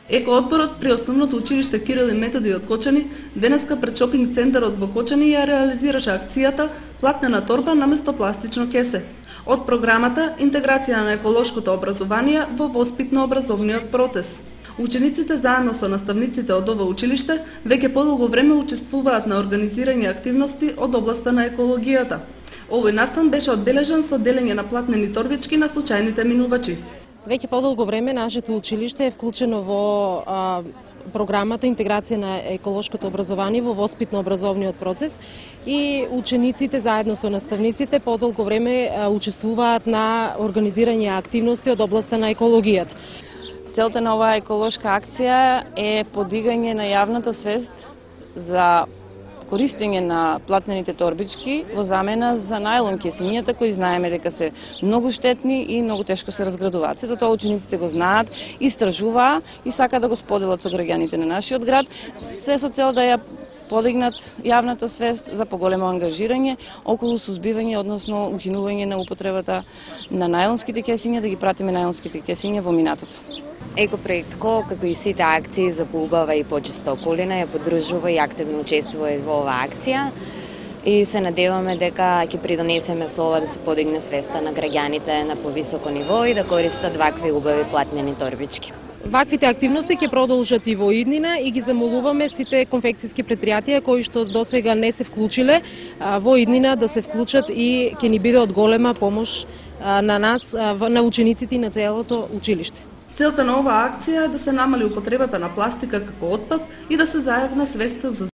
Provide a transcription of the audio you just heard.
Екоотпорот при Основното училиште Кирил и Методи од Кочани денеска пред шопинг центарот во Кочани ја реализираше акцијата платнена торба наместо пластично кесе. Од програмата интеграција на еколошкото образование во воспитно-образовниот процес. Учениците заедно со наставниците од ова училиште веќе подолго време учествуваат на организирање активности од областа на екологијата. Овој настан беше одбележан со делење на платнени торбички на случајните минувачи. Веќе подолго време нашето училиште е вклучено во програмата интеграција на еколошкото образование во воспитно-образовниот процес и учениците заедно со наставниците подолго време учествуваат на организирање активности од областа на екологијата. Целта на оваа еколошка акција е подигање на јавната свест за користење на платнените торбички во замена за најлон кесињата кои знаеме дека се многу штетни и многу тешко се разградуваат. Сето тоа учениците го знаат, истражуваа и сака да го споделат со граѓаните на нашиот град, се со цел да ја подигнат јавната свест за поголемо ангажирање околу сузбивање, односно укинување на употребата на најлонските кесиња, да ги пратиме најлонските кесиња во минатото. Екопроект КО, како и сите акции за поубава и почиста околина, ја поддржува и активно учествува во оваа акција и се надеваме дека ќе придонесеме со ова да се подигне свеста на граѓаните на повисоко ниво и да користат вакви убави платнени торбички. Ваквите активности ќе продолжат и во иднина и ги замолуваме сите конфекцијски претпријатија кои што досега не се вклучиле во иднина да се вклучат и ќе ни биде од голема помош на нас, на учениците и на целото училиште. Целта на оваа акција е да се намали употребата на пластика како отпад и да се зајавна свеста за